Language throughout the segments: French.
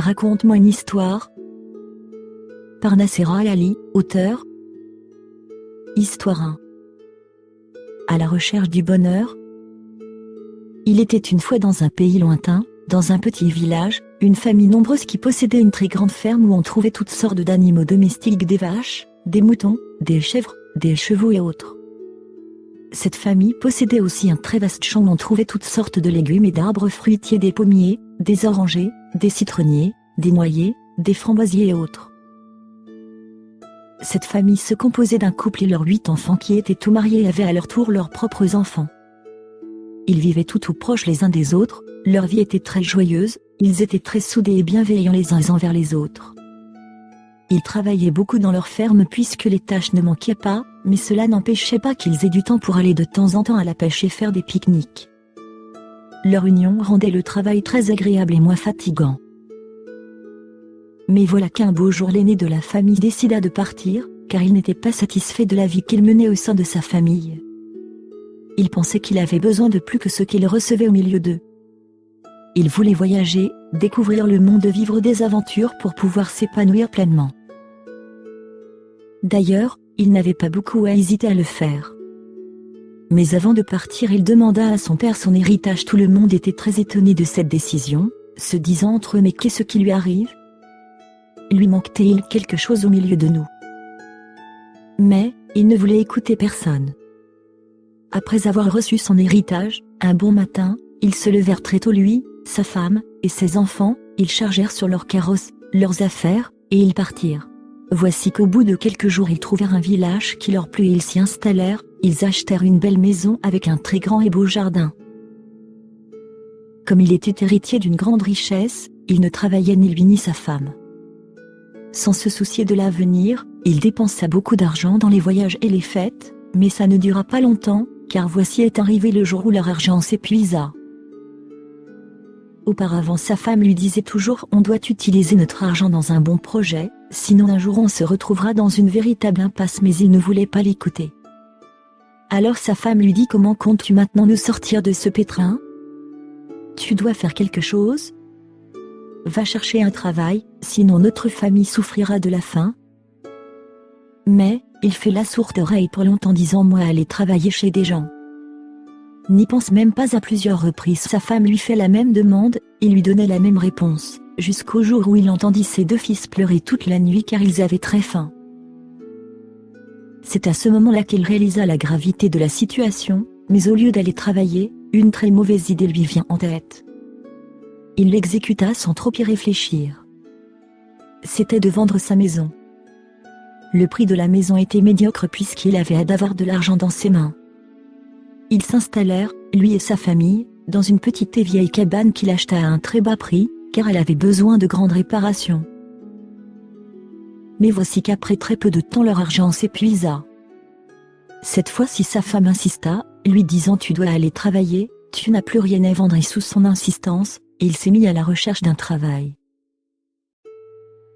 Raconte-moi une histoire. Par Nassera Ali, auteur. Histoire 1. À la recherche du bonheur. Il était une fois dans un pays lointain, dans un petit village, une famille nombreuse qui possédait une très grande ferme où on trouvait toutes sortes d'animaux domestiques, des vaches, des moutons, des chèvres, des chevaux et autres. Cette famille possédait aussi un très vaste champ où on trouvait toutes sortes de légumes et d'arbres fruitiers, des pommiers, des orangers, des citronniers, des noyers, des framboisiers et autres. Cette famille se composait d'un couple et leurs 8 enfants qui étaient tous mariés et avaient à leur tour leurs propres enfants. Ils vivaient tout proches les uns des autres, leur vie était très joyeuse, ils étaient très soudés et bienveillants les uns envers les autres. Ils travaillaient beaucoup dans leur ferme puisque les tâches ne manquaient pas, mais cela n'empêchait pas qu'ils aient du temps pour aller de temps en temps à la pêche et faire des pique-niques. Leur union rendait le travail très agréable et moins fatigant. Mais voilà qu'un beau jour l'aîné de la famille décida de partir, car il n'était pas satisfait de la vie qu'il menait au sein de sa famille. Il pensait qu'il avait besoin de plus que ce qu'il recevait au milieu d'eux. Il voulait voyager, découvrir le monde, vivre des aventures pour pouvoir s'épanouir pleinement. D'ailleurs, il n'avait pas beaucoup à hésiter à le faire. Mais avant de partir, il demanda à son père son héritage. Tout le monde était très étonné de cette décision, se disant entre eux: mais qu'est-ce qui lui arrive? Lui manquait-il quelque chose au milieu de nous? Mais, il ne voulait écouter personne. Après avoir reçu son héritage, un bon matin, ils se levèrent très tôt, lui, sa femme, et ses enfants, ils chargèrent sur leur carrosse, leurs affaires, et ils partirent. Voici qu'au bout de quelques jours ils trouvèrent un village qui leur plut et ils s'y installèrent, ils achetèrent une belle maison avec un très grand et beau jardin. Comme il était héritier d'une grande richesse, il ne travaillait ni lui ni sa femme. Sans se soucier de l'avenir, il dépensa beaucoup d'argent dans les voyages et les fêtes, mais ça ne dura pas longtemps, car voici est arrivé le jour où leur argent s'épuisa. Auparavant, sa femme lui disait toujours: on doit utiliser notre argent dans un bon projet, sinon un jour on se retrouvera dans une véritable impasse, mais il ne voulait pas l'écouter. Alors sa femme lui dit: comment comptes-tu maintenant nous sortir de ce pétrin? Tu dois faire quelque chose. Va chercher un travail, sinon notre famille souffrira de la faim. Mais, il fait la sourde oreille pour longtemps, disant: moi aller travailler chez des gens. N'y pense même pas. À plusieurs reprises sa femme lui fait la même demande, il lui donnait la même réponse, jusqu'au jour où il entendit ses 2 fils pleurer toute la nuit car ils avaient très faim. C'est à ce moment-là qu'il réalisa la gravité de la situation, mais au lieu d'aller travailler, une très mauvaise idée lui vient en tête. Il l'exécuta sans trop y réfléchir. C'était de vendre sa maison. Le prix de la maison était médiocre puisqu'il avait hâte d'avoir de l'argent dans ses mains. Ils s'installèrent, lui et sa famille, dans une petite et vieille cabane qu'il acheta à un très bas prix, car elle avait besoin de grandes réparations. Mais voici qu'après très peu de temps leur argent s'épuisa. Cette fois-ci sa femme insista, lui disant: tu dois aller travailler, tu n'as plus rien à vendre. Et sous son insistance, il s'est mis à la recherche d'un travail.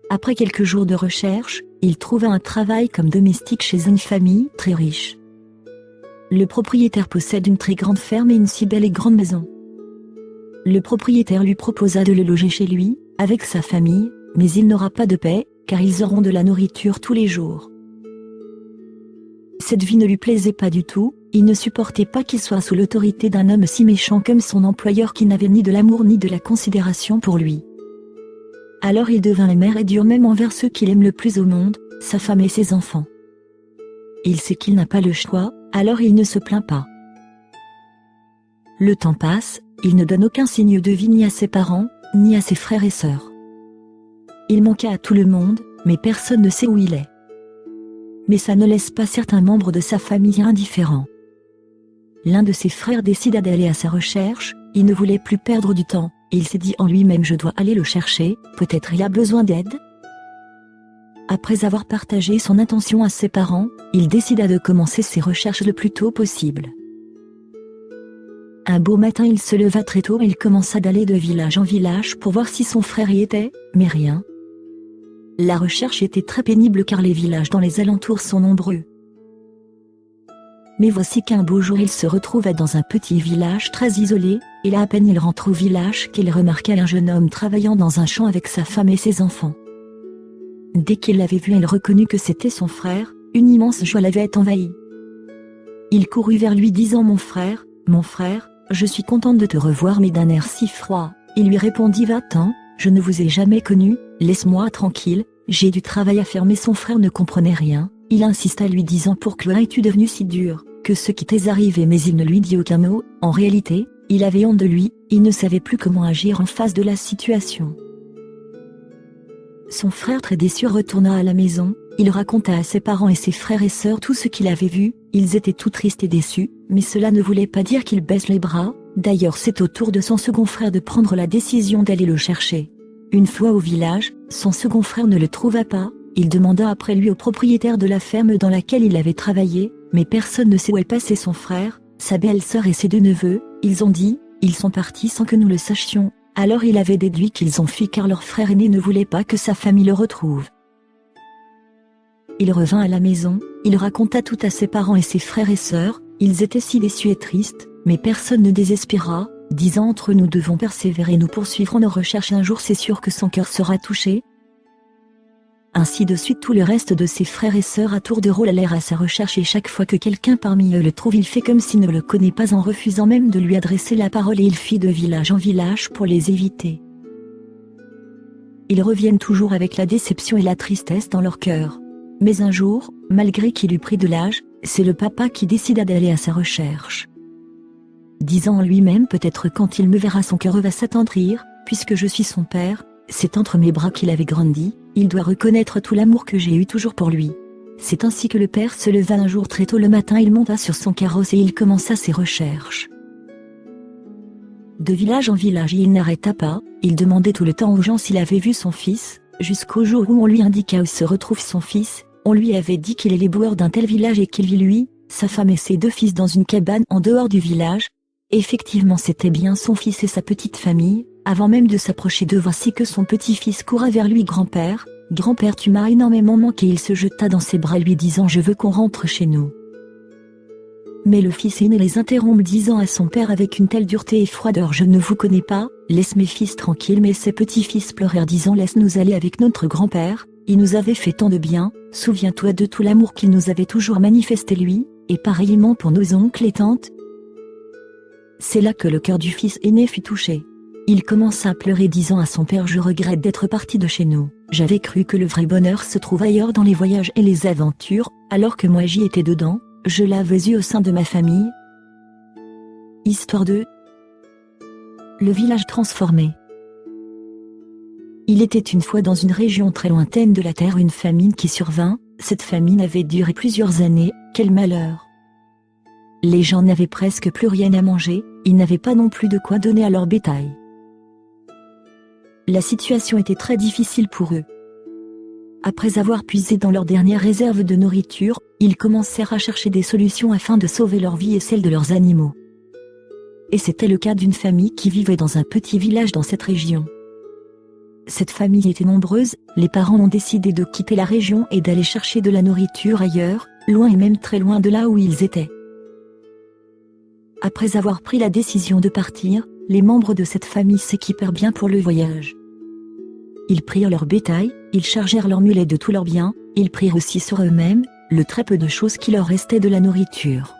Après quelques jours de recherche, il trouva un travail comme domestique chez une famille très riche. Le propriétaire possède une très grande ferme et une si belle et grande maison. Le propriétaire lui proposa de le loger chez lui, avec sa famille, mais il n'aura pas de paix, car ils auront de la nourriture tous les jours. Cette vie ne lui plaisait pas du tout, il ne supportait pas qu'il soit sous l'autorité d'un homme si méchant comme son employeur qui n'avait ni de l'amour ni de la considération pour lui. Alors il devint amer et dur même envers ceux qu'il aime le plus au monde, sa femme et ses enfants. Il sait qu'il n'a pas le choix, alors il ne se plaint pas. Le temps passe, il ne donne aucun signe de vie ni à ses parents, ni à ses frères et sœurs. Il manqua à tout le monde, mais personne ne sait où il est. Mais ça ne laisse pas certains membres de sa famille indifférents. L'un de ses frères décida d'aller à sa recherche, il ne voulait plus perdre du temps, et il s'est dit en lui-même: je dois aller le chercher, peut-être il a besoin d'aide. Après avoir partagé son intention à ses parents, il décida de commencer ses recherches le plus tôt possible. Un beau matin, il se leva très tôt et il commença d'aller de village en village pour voir si son frère y était, mais rien. La recherche était très pénible car les villages dans les alentours sont nombreux. Mais voici qu'un beau jour il se retrouva dans un petit village très isolé, et là à peine il rentre au village qu'il remarqua un jeune homme travaillant dans un champ avec sa femme et ses enfants. Dès qu'il l'avait vu, il reconnut que c'était son frère, une immense joie l'avait envahi. Il courut vers lui disant mon frère, je suis contente de te revoir mais d'un air si froid. Il lui répondit va-t'en, je ne vous ai jamais connu, laisse-moi tranquille, j'ai du travail à faire mais son frère ne comprenait rien, il insista lui disant pourquoi es-tu devenu si dur, que ce qui t'est arrivé mais il ne lui dit aucun mot, en réalité, il avait honte de lui, il ne savait plus comment agir en face de la situation. Son frère très déçu retourna à la maison, il raconta à ses parents et ses frères et sœurs tout ce qu'il avait vu, ils étaient tout tristes et déçus, mais cela ne voulait pas dire qu'il baisse les bras, d'ailleurs c'est au tour de son second frère de prendre la décision d'aller le chercher. Une fois au village, son second frère ne le trouva pas, il demanda après lui au propriétaire de la ferme dans laquelle il avait travaillé, mais personne ne sait où est passé son frère, sa belle-sœur et ses deux neveux, ils ont dit, ils sont partis sans que nous le sachions, alors il avait déduit qu'ils ont fui car leur frère aîné ne voulait pas que sa famille le retrouve. Il revint à la maison, il raconta tout à ses parents et ses frères et sœurs, ils étaient si déçus et tristes, mais personne ne désespéra, disant entre eux nous devons persévérer, nous poursuivrons nos recherches, un jour c'est sûr que son cœur sera touché. Ainsi de suite tout le reste de ses frères et sœurs à tour de rôle allèrent à sa recherche et chaque fois que quelqu'un parmi eux le trouve il fait comme s'il ne le connaît pas en refusant même de lui adresser la parole et il fuit de village en village pour les éviter. Ils reviennent toujours avec la déception et la tristesse dans leur cœur. Mais un jour, malgré qu'il eût pris de l'âge, c'est le papa qui décida d'aller à sa recherche. Disant en lui-même peut-être quand il me verra son cœur va s'attendrir, puisque je suis son père, c'est entre mes bras qu'il avait grandi, il doit reconnaître tout l'amour que j'ai eu toujours pour lui. C'est ainsi que le père se leva un jour très tôt le matin, il monta sur son carrosse et il commença ses recherches. De village en village il n'arrêta pas, il demandait tout le temps aux gens s'il avait vu son fils, jusqu'au jour où on lui indiqua où se retrouve son fils, on lui avait dit qu'il est l'éboueur d'un tel village et qu'il vit lui, sa femme et ses deux fils dans une cabane en dehors du village. Effectivement c'était bien son fils et sa petite famille. Avant même de s'approcher d'eux voici que son petit-fils coura vers lui grand-père, tu m'as énormément manqué, il se jeta dans ses bras lui disant je veux qu'on rentre chez nous. Mais le fils aîné les interrompt disant à son père avec une telle dureté et froideur je ne vous connais pas, laisse mes fils tranquilles, mais ses petits-fils pleurèrent disant laisse-nous aller avec notre grand-père, il nous avait fait tant de bien, souviens-toi de tout l'amour qu'il nous avait toujours manifesté lui, et pareillement pour nos oncles et tantes. C'est là que le cœur du fils aîné fut touché. Il commença à pleurer disant à son père je regrette d'être parti de chez nous, j'avais cru que le vrai bonheur se trouve ailleurs dans les voyages et les aventures, alors que moi j'y étais dedans, je l'avais eu au sein de ma famille. Histoire 2. Le village transformé. Il était une fois dans une région très lointaine de la terre une famine qui survint, cette famine avait duré plusieurs années, quel malheur! Les gens n'avaient presque plus rien à manger, ils n'avaient pas non plus de quoi donner à leur bétail. La situation était très difficile pour eux. Après avoir puisé dans leur dernière réserve de nourriture, ils commencèrent à chercher des solutions afin de sauver leur vie et celle de leurs animaux. Et c'était le cas d'une famille qui vivait dans un petit village dans cette région. Cette famille était nombreuse, les parents ont décidé de quitter la région et d'aller chercher de la nourriture ailleurs, loin et même très loin de là où ils étaient. Après avoir pris la décision de partir, les membres de cette famille s'équipèrent bien pour le voyage. Ils prirent leur bétail, ils chargèrent leurs mulets de tous leurs biens, ils prirent aussi sur eux-mêmes, le très peu de choses qui leur restait de la nourriture.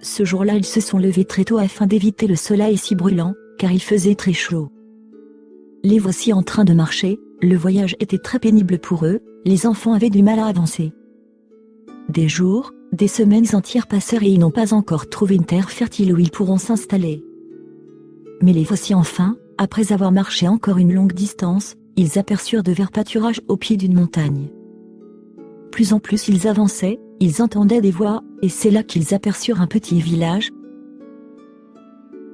Ce jour-là ils se sont levés très tôt afin d'éviter le soleil si brûlant, car il faisait très chaud. Les voici en train de marcher, le voyage était très pénible pour eux, les enfants avaient du mal à avancer. Des jours, des semaines entières passèrent et ils n'ont pas encore trouvé une terre fertile où ils pourront s'installer. Mais les voici enfin, après avoir marché encore une longue distance, ils aperçurent de verts pâturages au pied d'une montagne. Plus en plus ils avançaient, ils entendaient des voix, et c'est là qu'ils aperçurent un petit village.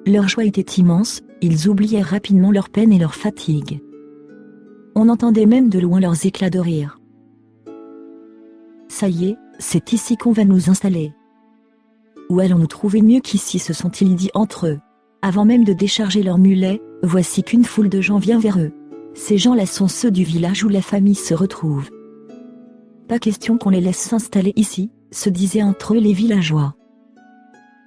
Leur joie était immense, ils oublièrent rapidement leur peine et leur fatigue. On entendait même de loin leurs éclats de rire. Ça y est, c'est ici qu'on va nous installer. Où allons-nous trouver mieux qu'ici, se sont-ils dit entre eux. Avant même de décharger leurs mulets, voici qu'une foule de gens vient vers eux. Ces gens-là sont ceux du village où la famille se retrouve. Pas question qu'on les laisse s'installer ici, se disaient entre eux les villageois.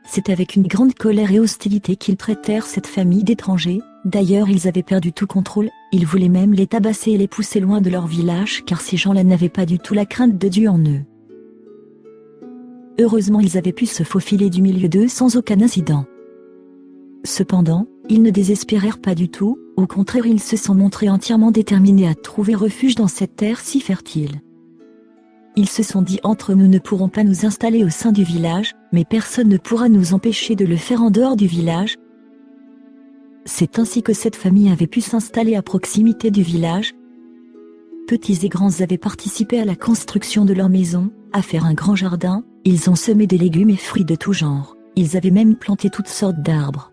C'est avec une grande colère et hostilité qu'ils traitèrent cette famille d'étrangers. D'ailleurs ils avaient perdu tout contrôle, ils voulaient même les tabasser et les pousser loin de leur village car ces gens-là n'avaient pas du tout la crainte de Dieu en eux. Heureusement ils avaient pu se faufiler du milieu d'eux sans aucun incident. Cependant, ils ne désespérèrent pas du tout, au contraire ils se sont montrés entièrement déterminés à trouver refuge dans cette terre si fertile. Ils se sont dit entre eux nous ne pourrons pas nous installer au sein du village, mais personne ne pourra nous empêcher de le faire en dehors du village. C'est ainsi que cette famille avait pu s'installer à proximité du village. Petits et grands avaient participé à la construction de leur maison, à faire un grand jardin, ils ont semé des légumes et fruits de tout genre, ils avaient même planté toutes sortes d'arbres.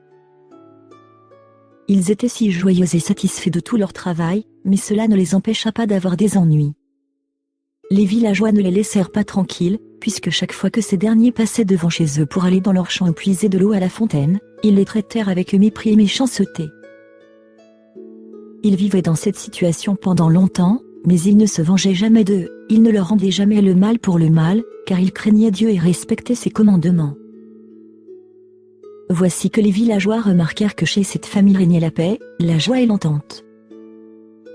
Ils étaient si joyeux et satisfaits de tout leur travail, mais cela ne les empêcha pas d'avoir des ennuis. Les villageois ne les laissèrent pas tranquilles, puisque chaque fois que ces derniers passaient devant chez eux pour aller dans leur champ et puiser de l'eau à la fontaine, ils les traitèrent avec mépris et méchanceté. Ils vivaient dans cette situation pendant longtemps, mais ils ne se vengeaient jamais d'eux, ils ne leur rendaient jamais le mal pour le mal, car ils craignaient Dieu et respectaient ses commandements. Voici que les villageois remarquèrent que chez cette famille régnait la paix, la joie et l'entente.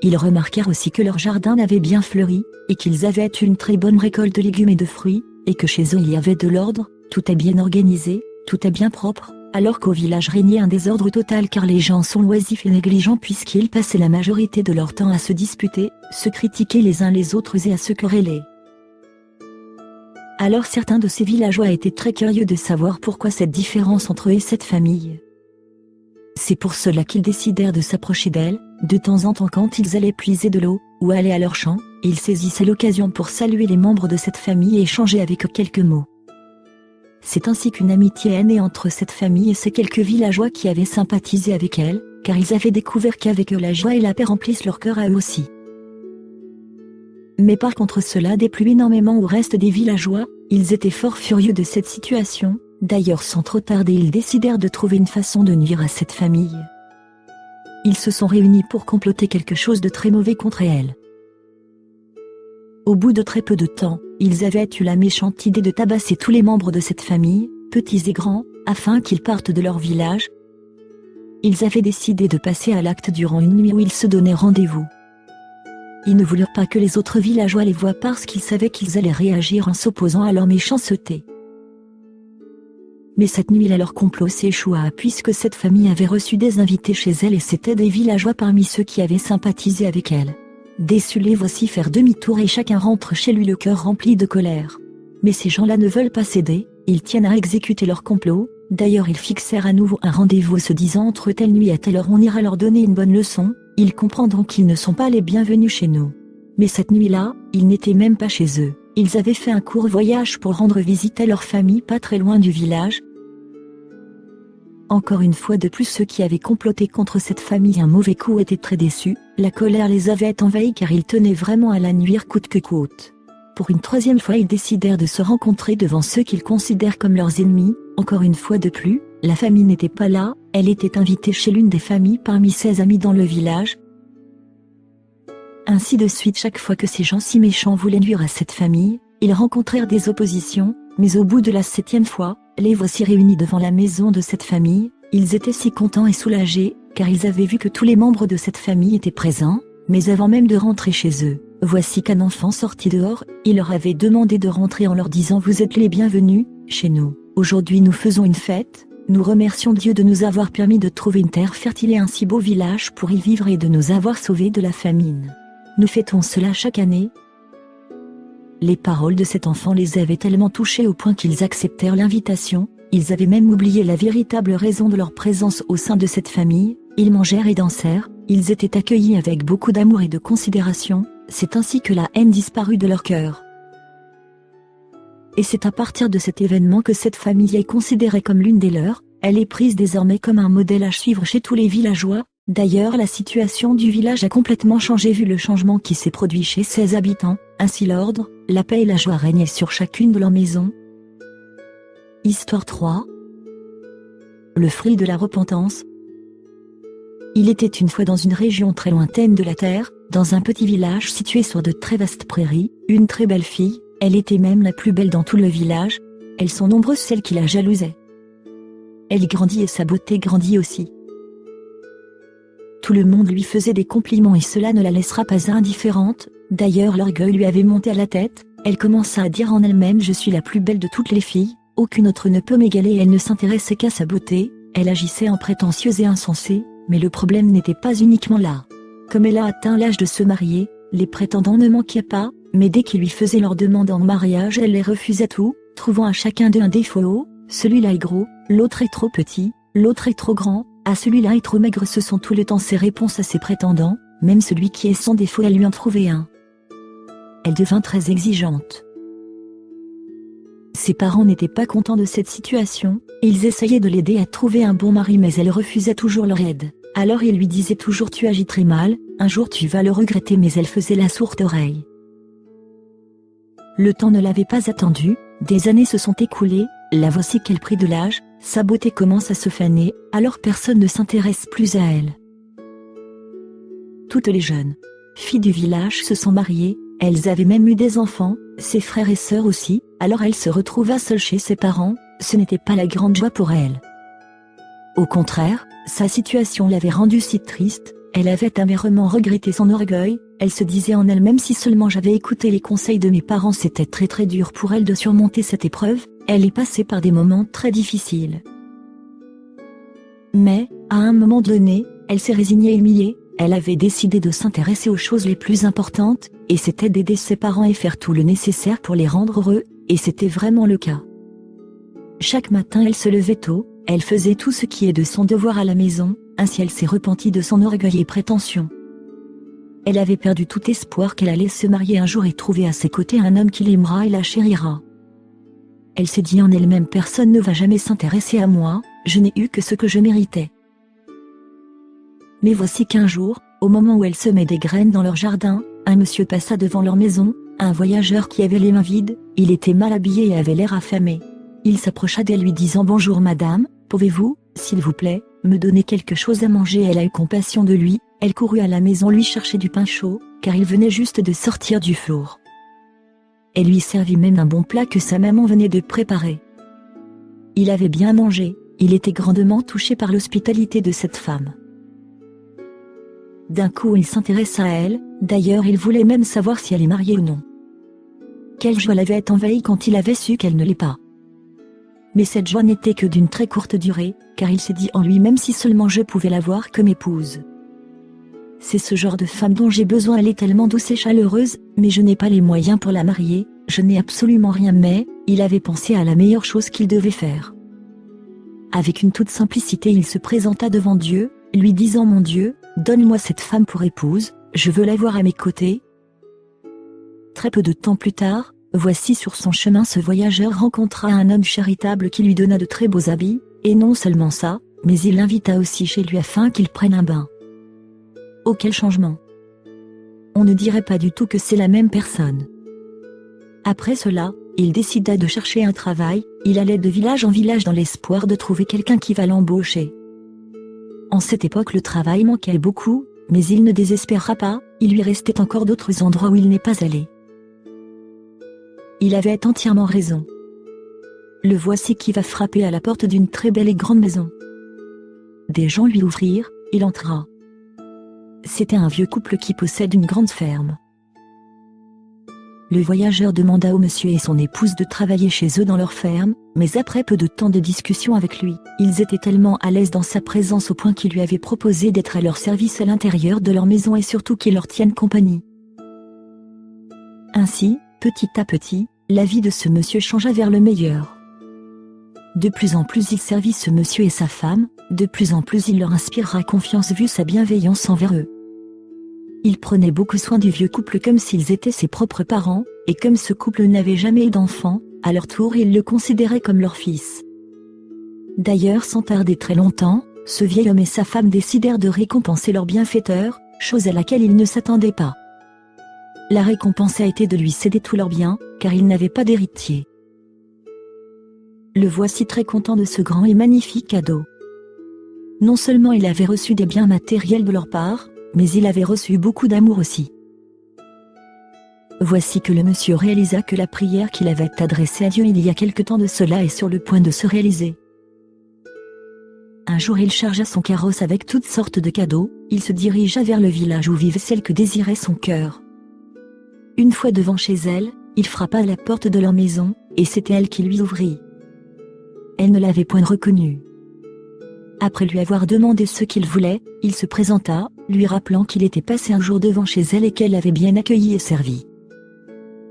Ils remarquèrent aussi que leur jardin avait bien fleuri, et qu'ils avaient une très bonne récolte de légumes et de fruits, et que chez eux il y avait de l'ordre, tout est bien organisé, tout est bien propre, alors qu'au village régnait un désordre total car les gens sont oisifs et négligents puisqu'ils passaient la majorité de leur temps à se disputer, se critiquer les uns les autres et à se quereller. Alors certains de ces villageois étaient très curieux de savoir pourquoi cette différence entre eux et cette famille. C'est pour cela qu'ils décidèrent de s'approcher d'elle, de temps en temps quand ils allaient puiser de l'eau, ou aller à leur champ, ils saisissaient l'occasion pour saluer les membres de cette famille et échanger avec eux quelques mots. C'est ainsi qu'une amitié est née entre cette famille et ces quelques villageois qui avaient sympathisé avec elle, car ils avaient découvert qu'avec eux la joie et la paix remplissent leur cœur à eux aussi. Mais par contre cela déplut énormément au reste des villageois, ils étaient fort furieux de cette situation, d'ailleurs sans trop tarder ils décidèrent de trouver une façon de nuire à cette famille. Ils se sont réunis pour comploter quelque chose de très mauvais contre elle. Au bout de très peu de temps, ils avaient eu la méchante idée de tabasser tous les membres de cette famille, petits et grands, afin qu'ils partent de leur village. Ils avaient décidé de passer à l'acte durant une nuit où ils se donnaient rendez-vous. Ils ne voulurent pas que les autres villageois les voient parce qu'ils savaient qu'ils allaient réagir en s'opposant à leur méchanceté. Mais cette nuit-là leur complot s'échoua puisque cette famille avait reçu des invités chez elle et c'étaient des villageois parmi ceux qui avaient sympathisé avec elle. Déçus les voici faire demi-tour et chacun rentre chez lui le cœur rempli de colère. Mais ces gens-là ne veulent pas céder, ils tiennent à exécuter leur complot, d'ailleurs ils fixèrent à nouveau un rendez-vous se disant entre telle nuit à telle heure on ira leur donner une bonne leçon, ils comprendront qu'ils ne sont pas les bienvenus chez nous. Mais cette nuit-là, ils n'étaient même pas chez eux, ils avaient fait un court voyage pour rendre visite à leur famille pas très loin du village. Encore une fois de plus ceux qui avaient comploté contre cette famille un mauvais coup étaient très déçus, la colère les avait envahis car ils tenaient vraiment à la nuire coûte que coûte. Pour une troisième fois ils décidèrent de se rencontrer devant ceux qu'ils considèrent comme leurs ennemis, encore une fois de plus, la famille n'était pas là, elle était invitée chez l'une des familles parmi ses amis dans le village. Ainsi de suite chaque fois que ces gens si méchants voulaient nuire à cette famille, ils rencontrèrent des oppositions, mais au bout de la 7e fois, les voici réunis devant la maison de cette famille, ils étaient si contents et soulagés, car ils avaient vu que tous les membres de cette famille étaient présents, mais avant même de rentrer chez eux, voici qu'un enfant sorti dehors, il leur avait demandé de rentrer en leur disant « Vous êtes les bienvenus, chez nous, aujourd'hui nous faisons une fête, nous remercions Dieu de nous avoir permis de trouver une terre fertile et un si beau village pour y vivre et de nous avoir sauvés de la famine. Nous fêtons cela chaque année. » Les paroles de cet enfant les avaient tellement touchés au point qu'ils acceptèrent l'invitation, ils avaient même oublié la véritable raison de leur présence au sein de cette famille, ils mangèrent et dansèrent, ils étaient accueillis avec beaucoup d'amour et de considération, c'est ainsi que la haine disparut de leur cœur. Et c'est à partir de cet événement que cette famille est considérée comme l'une des leurs, elle est prise désormais comme un modèle à suivre chez tous les villageois. D'ailleurs la situation du village a complètement changé vu le changement qui s'est produit chez ses habitants, ainsi l'ordre, la paix et la joie régnaient sur chacune de leurs maisons. Histoire 3. Le fruit de la repentance. Il était une fois dans une région très lointaine de la terre, dans un petit village situé sur de très vastes prairies, une très belle fille, Elle était même la plus belle dans tout le village. Elles sont nombreuses celles qui la jalousaient. Elle grandit et sa beauté grandit aussi. Tout le monde lui faisait des compliments et cela ne la laissera pas indifférente. D'ailleurs l'orgueil lui avait monté à la tête. Elle commença à dire en elle-même: je suis la plus belle de toutes les filles, aucune autre ne peut m'égaler, et elle ne s'intéressait qu'à sa beauté. Elle agissait en prétentieuse et insensée, mais le problème n'était pas uniquement là. Comme elle a atteint l'âge de se marier, les prétendants ne manquaient pas, mais dès qu'ils lui faisaient leur demande en mariage, elle les refusait tout, trouvant à chacun d'eux un défaut. Celui-là est gros, l'autre est trop petit, l'autre est trop grand, ah celui-là est trop maigre. Ce sont tout le temps ses réponses à ses prétendants, même celui qui est sans défaut, elle lui en trouvait un. Elle devint très exigeante. Ses parents n'étaient pas contents de cette situation, ils essayaient de l'aider à trouver un bon mari mais elle refusait toujours leur aide. Alors ils lui disaient toujours: tu agis très mal, un jour tu vas le regretter, mais elle faisait la sourde oreille. Le temps ne l'avait pas attendu, des années se sont écoulées, la voici qu'elle prit de l'âge, sa beauté commence à se faner, alors personne ne s'intéresse plus à elle. Toutes les jeunes filles du village se sont mariées, elles avaient même eu des enfants, ses frères et sœurs aussi, alors elle se retrouva seule chez ses parents. Ce n'était pas la grande joie pour elle. Au contraire, sa situation l'avait rendue si triste, elle avait amèrement regretté son orgueil, elle se disait en elle-même: si seulement j'avais écouté les conseils de mes parents. C'était très très dur pour elle de surmonter cette épreuve, elle est passée par des moments très difficiles. Mais, à un moment donné, elle s'est résignée et humiliée, elle avait décidé de s'intéresser aux choses les plus importantes, et c'était d'aider ses parents et faire tout le nécessaire pour les rendre heureux, et c'était vraiment le cas. Chaque matin elle se levait tôt, elle faisait tout ce qui est de son devoir à la maison, ainsi elle s'est repentie de son orgueil et prétention. Elle avait perdu tout espoir qu'elle allait se marier un jour et trouver à ses côtés un homme qui l'aimera et la chérira. Elle s'est dit en elle-même: personne ne va jamais s'intéresser à moi, je n'ai eu que ce que je méritais. Mais voici qu'un jour, au moment où elle semait des graines dans leur jardin, un monsieur passa devant leur maison, un voyageur qui avait les mains vides, il était mal habillé et avait l'air affamé. Il s'approcha d'elle lui disant: bonjour madame, pouvez-vous, s'il vous plaît, me donner quelque chose à manger? Elle a eu compassion de lui, elle courut à la maison lui chercher du pain chaud, car il venait juste de sortir du four. Elle lui servit même un bon plat que sa maman venait de préparer. Il avait bien mangé, il était grandement touché par l'hospitalité de cette femme. D'un coup il s'intéressa à elle, d'ailleurs il voulait même savoir si elle est mariée ou non. Quelle joie l'avait envahi quand il avait su qu'elle ne l'est pas. Mais cette joie n'était que d'une très courte durée, car il s'est dit en lui-même: si seulement je pouvais l'avoir comme épouse. C'est ce genre de femme dont j'ai besoin, elle est tellement douce et chaleureuse, mais je n'ai pas les moyens pour la marier, je n'ai absolument rien. Mais, il avait pensé à la meilleure chose qu'il devait faire. Avec une toute simplicité il se présenta devant Dieu, lui disant: mon Dieu, donne-moi cette femme pour épouse, je veux l'avoir à mes côtés. Très peu de temps plus tard, voici sur son chemin ce voyageur rencontra un homme charitable qui lui donna de très beaux habits, et non seulement ça, mais il l'invita aussi chez lui afin qu'il prenne un bain. Oh quel changement! On ne dirait pas du tout que c'est la même personne. Après cela, il décida de chercher un travail, il allait de village en village dans l'espoir de trouver quelqu'un qui va l'embaucher. En cette époque le travail manquait beaucoup, mais il ne désespéra pas, il lui restait encore d'autres endroits où il n'est pas allé. Il avait entièrement raison. Le voici qui va frapper à la porte d'une très belle et grande maison. Des gens lui ouvrirent, il entra. C'était un vieux couple qui possède une grande ferme. Le voyageur demanda au monsieur et son épouse de travailler chez eux dans leur ferme, mais après peu de temps de discussion avec lui, ils étaient tellement à l'aise dans sa présence au point qu'il lui avait proposé d'être à leur service à l'intérieur de leur maison et surtout qu'il leur tienne compagnie. Ainsi, petit à petit, la vie de ce monsieur changea vers le meilleur. De plus en plus il servit ce monsieur et sa femme, de plus en plus il leur inspirera confiance vu sa bienveillance envers eux. Il prenait beaucoup soin du vieux couple comme s'ils étaient ses propres parents, et comme ce couple n'avait jamais eu d'enfants, à leur tour ils le considéraient comme leur fils. D'ailleurs sans tarder très longtemps, ce vieil homme et sa femme décidèrent de récompenser leur bienfaiteur, chose à laquelle ils ne s'attendaient pas. La récompense a été de lui céder tous leurs biens, car il n'avait pas d'héritier. Le voici très content de ce grand et magnifique cadeau. Non seulement il avait reçu des biens matériels de leur part, mais il avait reçu beaucoup d'amour aussi. Voici que le monsieur réalisa que la prière qu'il avait adressée à Dieu il y a quelque temps de cela est sur le point de se réaliser. Un jour il chargea son carrosse avec toutes sortes de cadeaux, il se dirigea vers le village où vivait celle que désirait son cœur. Une fois devant chez elle, il frappa à la porte de leur maison, et c'était elle qui lui ouvrit. Elle ne l'avait point reconnu. Après lui avoir demandé ce qu'il voulait, il se présenta, lui rappelant qu'il était passé un jour devant chez elle et qu'elle l'avait bien accueilli et servi.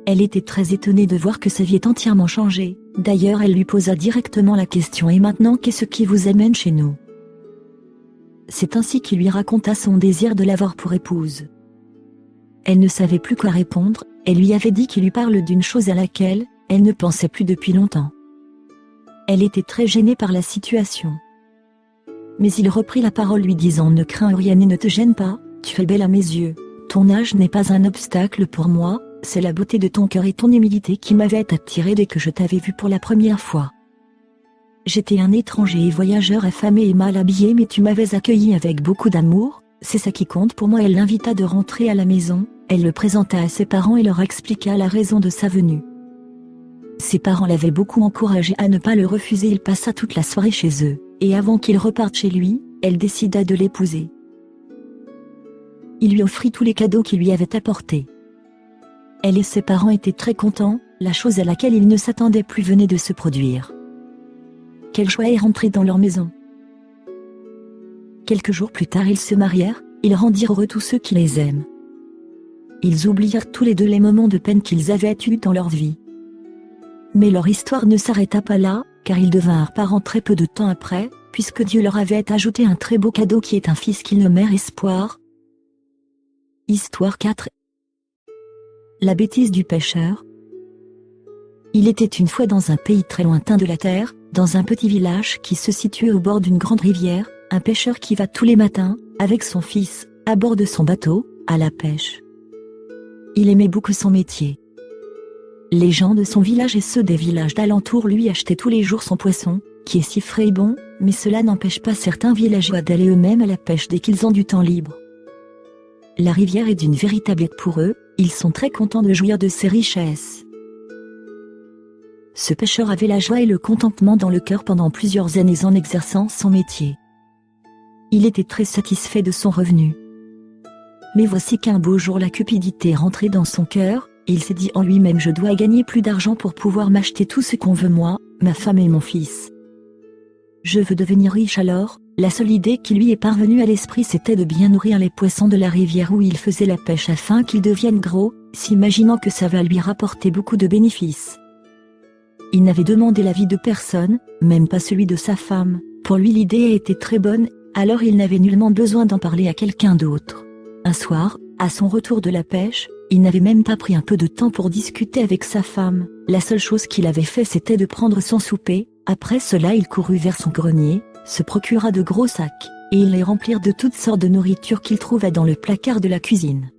Elle était très étonnée de voir que sa vie est entièrement changée. D'ailleurs elle lui posa directement la question « Et maintenant qu'est-ce qui vous amène chez nous ?» C'est ainsi qu'il lui raconta son désir de l'avoir pour épouse. Elle ne savait plus quoi répondre, elle lui avait dit qu'il lui parle d'une chose à laquelle elle ne pensait plus depuis longtemps. Elle était très gênée par la situation. Mais il reprit la parole lui disant « Ne crains rien et ne te gêne pas, tu es belle à mes yeux, ton âge n'est pas un obstacle pour moi. C'est la beauté de ton cœur et ton humilité qui m'avaient attiré dès que je t'avais vu pour la première fois. J'étais un étranger et voyageur affamé et mal habillé mais tu m'avais accueilli avec beaucoup d'amour, c'est ça qui compte pour moi. » Elle l'invita de rentrer à la maison, elle le présenta à ses parents et leur expliqua la raison de sa venue. Ses parents l'avaient beaucoup encouragé à ne pas le refuser, il passa toute la soirée chez eux, et avant qu'il reparte chez lui, elle décida de l'épouser. Il lui offrit tous les cadeaux qu'il lui avait apportés. Elle et ses parents étaient très contents, la chose à laquelle ils ne s'attendaient plus venait de se produire. Quelle joie est rentrée dans leur maison. Quelques jours plus tard ils se marièrent, ils rendirent heureux tous ceux qui les aiment. Ils oublièrent tous les deux les moments de peine qu'ils avaient eus dans leur vie. Mais leur histoire ne s'arrêta pas là, car ils devinrent parents très peu de temps après, puisque Dieu leur avait ajouté un très beau cadeau qui est un fils qu'ils nommèrent Espoir. Histoire 4. La bêtise du pêcheur. Il était une fois dans un pays très lointain de la terre, dans un petit village qui se situait au bord d'une grande rivière, un pêcheur qui va tous les matins, avec son fils, à bord de son bateau, à la pêche. Il aimait beaucoup son métier. Les gens de son village et ceux des villages d'alentour lui achetaient tous les jours son poisson, qui est si frais et bon, mais cela n'empêche pas certains villageois d'aller eux-mêmes à la pêche dès qu'ils ont du temps libre. La rivière est d'une véritable aide pour eux, ils sont très contents de jouir de ses richesses. Ce pêcheur avait la joie et le contentement dans le cœur pendant plusieurs années en exerçant son métier. Il était très satisfait de son revenu. Mais voici qu'un beau jour la cupidité rentrait dans son cœur, et il s'est dit en lui-même « Je dois gagner plus d'argent pour pouvoir m'acheter tout ce qu'on veut moi, ma femme et mon fils. Je veux devenir riche alors ». La seule idée qui lui est parvenue à l'esprit c'était de bien nourrir les poissons de la rivière où il faisait la pêche afin qu'ils deviennent gros, s'imaginant que ça va lui rapporter beaucoup de bénéfices. Il n'avait demandé l'avis de personne, même pas celui de sa femme, pour lui l'idée était très bonne, alors il n'avait nullement besoin d'en parler à quelqu'un d'autre. Un soir, à son retour de la pêche, il n'avait même pas pris un peu de temps pour discuter avec sa femme, la seule chose qu'il avait fait c'était de prendre son souper, après cela il courut vers son grenier, se procura de gros sacs, et ils les remplirent de toutes sortes de nourriture qu'il trouva dans le placard de la cuisine.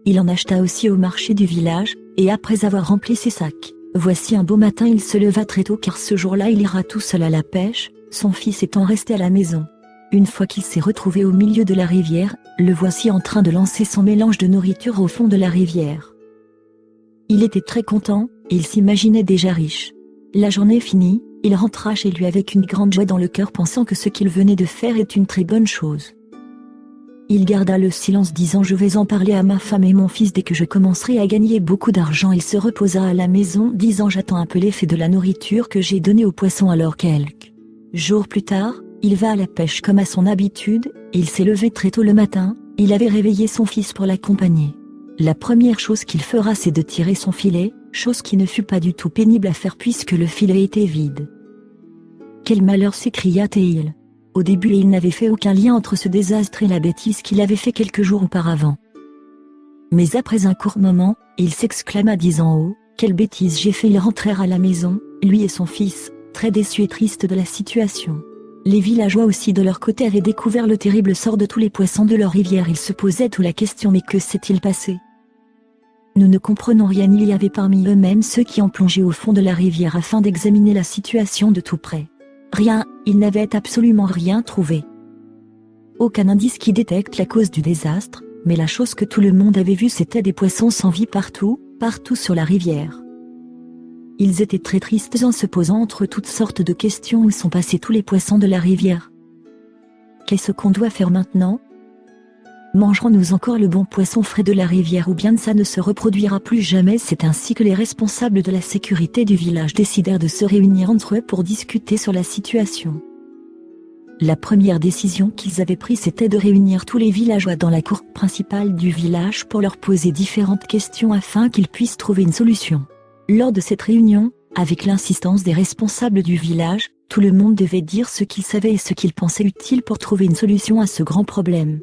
Il en acheta aussi au marché du village, et après avoir rempli ses sacs, voici un beau matin il se leva très tôt car ce jour-là il ira tout seul à la pêche, son fils étant resté à la maison. Une fois qu'il s'est retrouvé au milieu de la rivière, le voici en train de lancer son mélange de nourriture au fond de la rivière. Il était très content, et il s'imaginait déjà riche. La journée finie, il rentra chez lui avec une grande joie dans le cœur pensant que ce qu'il venait de faire est une très bonne chose. Il garda le silence disant « Je vais en parler à ma femme et mon fils dès que je commencerai à gagner beaucoup d'argent ». Il se reposa à la maison disant « J'attends un peu l'effet de la nourriture que j'ai donnée aux poissons ». Alors quelques jours plus tard, il va à la pêche comme à son habitude, il s'est levé très tôt le matin, il avait réveillé son fils pour l'accompagner. La première chose qu'il fera c'est de tirer son filet, chose qui ne fut pas du tout pénible à faire puisque le filet était vide. Quel malheur s'écria-t-il. Au début il n'avait fait aucun lien entre ce désastre et la bêtise qu'il avait fait quelques jours auparavant. Mais après un court moment, il s'exclama disant « Oh, quelle bêtise j'ai fait !» Ils rentrèrent à la maison, lui et son fils, très déçus et tristes de la situation. Les villageois aussi de leur côté avaient découvert le terrible sort de tous les poissons de leur rivière. Ils se posaient tous la question « Mais que s'est-il passé ?» Nous ne comprenons rien. Il y avait parmi eux-mêmes ceux qui ont plongé au fond de la rivière afin d'examiner la situation de tout près. Rien, ils n'avaient absolument rien trouvé. Aucun indice qui détecte la cause du désastre, mais la chose que tout le monde avait vue c'était des poissons sans vie partout sur la rivière. Ils étaient très tristes en se posant entre toutes sortes de questions où sont passés tous les poissons de la rivière. Qu'est-ce qu'on doit faire maintenant ? Mangerons-nous encore le bon poisson frais de la rivière ou bien ça ne se reproduira plus jamais? C'est ainsi que les responsables de la sécurité du village décidèrent de se réunir entre eux pour discuter sur la situation. La première décision qu'ils avaient prise c'était de réunir tous les villageois dans la cour principale du village pour leur poser différentes questions afin qu'ils puissent trouver une solution. Lors de cette réunion, avec l'insistance des responsables du village, tout le monde devait dire ce qu'il savait et ce qu'il pensait utile pour trouver une solution à ce grand problème.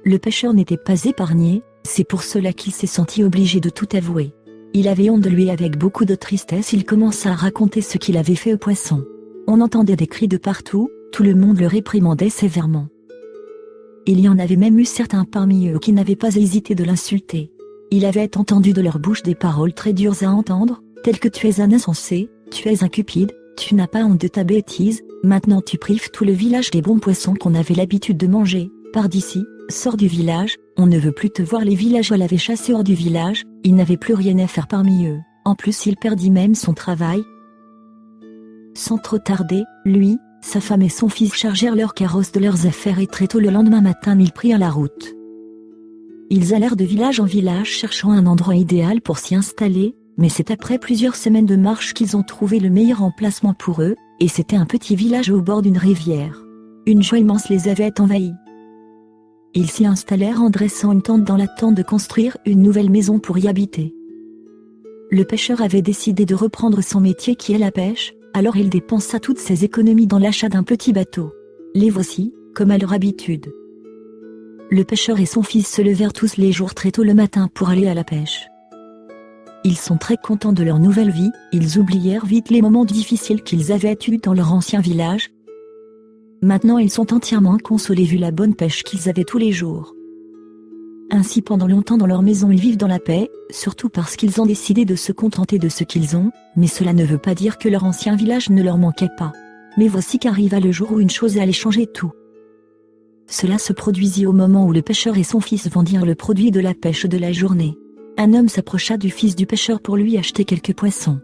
Le pêcheur n'était pas épargné, c'est pour cela qu'il s'est senti obligé de tout avouer. Il avait honte de lui et avec beaucoup de tristesse il commença à raconter ce qu'il avait fait au poisson. On entendait des cris de partout, tout le monde le réprimandait sévèrement. Il y en avait même eu certains parmi eux qui n'avaient pas hésité de l'insulter. Il avait entendu de leur bouche des paroles très dures à entendre, telles que tu es un insensé, tu es un cupide, tu n'as pas honte de ta bêtise, maintenant tu prives tout le village des bons poissons qu'on avait l'habitude de manger, pars d'ici. Sors du village, on ne veut plus te voir. Les villageois l'avaient chassé hors du village, il n'avait plus rien à faire parmi eux, en plus il perdit même son travail. Sans trop tarder, lui, sa femme et son fils chargèrent leur carrosse de leurs affaires et très tôt le lendemain matin ils prirent la route. Ils allèrent de village en village cherchant un endroit idéal pour s'y installer, mais c'est après plusieurs semaines de marche qu'ils ont trouvé le meilleur emplacement pour eux, et c'était un petit village au bord d'une rivière. Une joie immense les avait envahis. Ils s'y installèrent en dressant une tente dans l'attente de construire une nouvelle maison pour y habiter. Le pêcheur avait décidé de reprendre son métier qui est la pêche, alors il dépensa toutes ses économies dans l'achat d'un petit bateau. Les voici, comme à leur habitude. Le pêcheur et son fils se levèrent tous les jours très tôt le matin pour aller à la pêche. Ils sont très contents de leur nouvelle vie, ils oublièrent vite les moments difficiles qu'ils avaient eus dans leur ancien village. Maintenant ils sont entièrement consolés vu la bonne pêche qu'ils avaient tous les jours. Ainsi pendant longtemps dans leur maison ils vivent dans la paix, surtout parce qu'ils ont décidé de se contenter de ce qu'ils ont, mais cela ne veut pas dire que leur ancien village ne leur manquait pas. Mais voici qu'arriva le jour où une chose allait changer tout. Cela se produisit au moment où le pêcheur et son fils vendirent le produit de la pêche de la journée. Un homme s'approcha du fils du pêcheur pour lui acheter quelques poissons.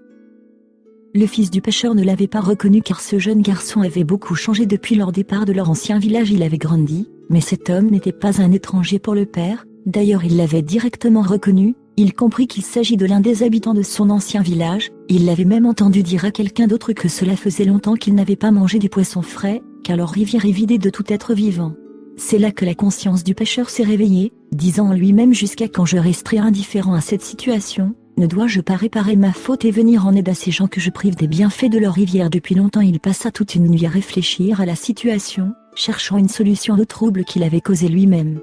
Le fils du pêcheur ne l'avait pas reconnu car ce jeune garçon avait beaucoup changé depuis leur départ de leur ancien village. Il avait grandi, mais cet homme n'était pas un étranger pour le père, d'ailleurs il l'avait directement reconnu, il comprit qu'il s'agit de l'un des habitants de son ancien village, il l'avait même entendu dire à quelqu'un d'autre que cela faisait longtemps qu'il n'avait pas mangé du poisson frais, car leur rivière est vidée de tout être vivant. C'est là que la conscience du pêcheur s'est réveillée, disant en lui-même jusqu'à quand je resterai indifférent à cette situation. Ne dois-je pas réparer ma faute et venir en aide à ces gens que je prive des bienfaits de leur rivière? Depuis longtemps il passa toute une nuit à réfléchir à la situation, cherchant une solution au trouble qu'il avait causé lui-même.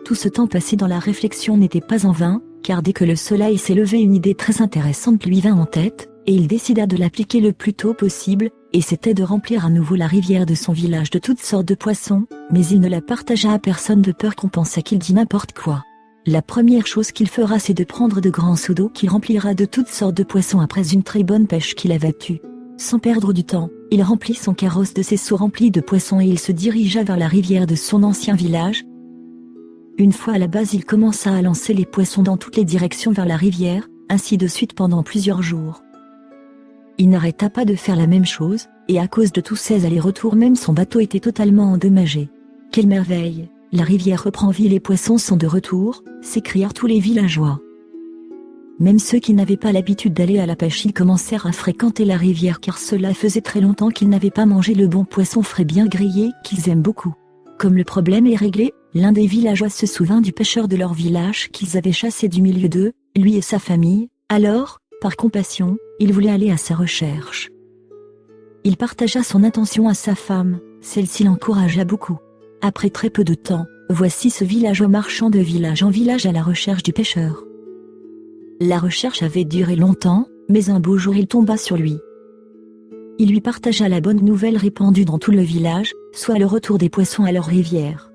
Tout ce temps passé dans la réflexion n'était pas en vain, car dès que le soleil s'est levé une idée très intéressante lui vint en tête, et il décida de l'appliquer le plus tôt possible, et c'était de remplir à nouveau la rivière de son village de toutes sortes de poissons, mais il ne la partagea à personne de peur qu'on pensât qu'il dit n'importe quoi. La première chose qu'il fera c'est de prendre de grands seaux d'eau qu'il remplira de toutes sortes de poissons après une très bonne pêche qu'il avait eue. Sans perdre du temps, il remplit son carrosse de ces seaux remplis de poissons et il se dirigea vers la rivière de son ancien village. Une fois à la base il commença à lancer les poissons dans toutes les directions vers la rivière, ainsi de suite pendant plusieurs jours. Il n'arrêta pas de faire la même chose, et à cause de tous ces allers-retours même son bateau était totalement endommagé. Quelle merveille! La rivière reprend vie, les poissons sont de retour, s'écrièrent tous les villageois. Même ceux qui n'avaient pas l'habitude d'aller à la pêche ils commencèrent à fréquenter la rivière car cela faisait très longtemps qu'ils n'avaient pas mangé le bon poisson frais bien grillé qu'ils aiment beaucoup. Comme le problème est réglé, l'un des villageois se souvint du pêcheur de leur village qu'ils avaient chassé du milieu d'eux, lui et sa famille, alors, par compassion, il voulait aller à sa recherche. Il partagea son intention à sa femme, celle-ci l'encouragea beaucoup. Après très peu de temps, voici ce villageois marchant de village en village à la recherche du pêcheur. La recherche avait duré longtemps, mais un beau jour il tomba sur lui. Il lui partagea la bonne nouvelle répandue dans tout le village, soit le retour des poissons à leur rivière.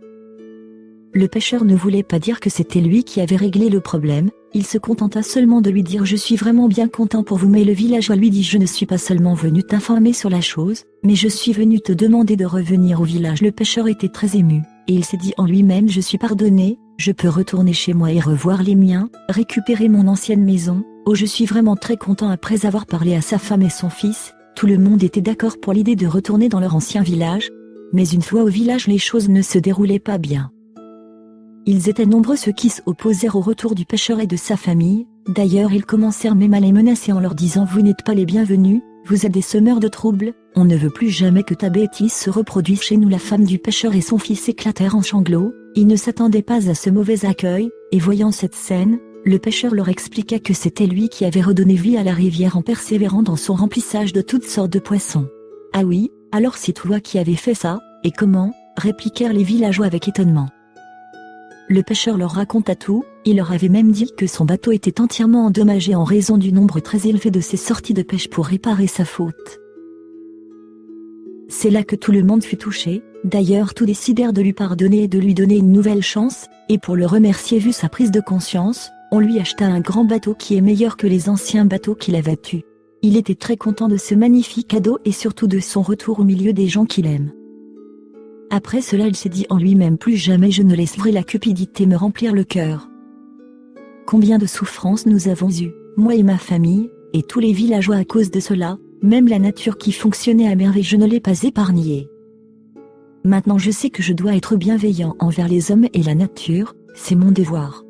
Le pêcheur ne voulait pas dire que c'était lui qui avait réglé le problème, il se contenta seulement de lui dire « Je suis vraiment bien content pour vous » mais le villageois lui dit « Je ne suis pas seulement venu t'informer sur la chose, mais je suis venu te demander de revenir au village. » Le pêcheur était très ému, et il s'est dit en lui-même « Je suis pardonné, je peux retourner chez moi et revoir les miens, récupérer mon ancienne maison. Oh, je suis vraiment très content. » Après avoir parlé à sa femme et son fils, tout le monde était d'accord pour l'idée de retourner dans leur ancien village. Mais une fois au village, les choses ne se déroulaient pas bien. Ils étaient nombreux ceux qui s'opposèrent au retour du pêcheur et de sa famille. D'ailleurs, ils commencèrent même à les menacer en leur disant « Vous n'êtes pas les bienvenus, vous êtes des semeurs de troubles, on ne veut plus jamais que ta bêtise se reproduise chez nous. » La femme du pêcheur et son fils éclatèrent en sanglots. Ils ne s'attendaient pas à ce mauvais accueil, et voyant cette scène, le pêcheur leur expliqua que c'était lui qui avait redonné vie à la rivière en persévérant dans son remplissage de toutes sortes de poissons. « Ah oui, alors c'est toi qui avais fait ça, et comment ?» répliquèrent les villageois avec étonnement. Le pêcheur leur raconta tout, il leur avait même dit que son bateau était entièrement endommagé en raison du nombre très élevé de ses sorties de pêche pour réparer sa faute. C'est là que tout le monde fut touché, d'ailleurs tous décidèrent de lui pardonner et de lui donner une nouvelle chance, et pour le remercier vu sa prise de conscience, on lui acheta un grand bateau qui est meilleur que les anciens bateaux qu'il avait eus. Il était très content de ce magnifique cadeau et surtout de son retour au milieu des gens qu'il aime. Après cela, il s'est dit en lui-même « Plus jamais je ne laisserai la cupidité me remplir le cœur. Combien de souffrances nous avons eues, moi et ma famille, et tous les villageois à cause de cela, même la nature qui fonctionnait à merveille je ne l'ai pas épargnée. Maintenant je sais que je dois être bienveillant envers les hommes et la nature, c'est mon devoir. »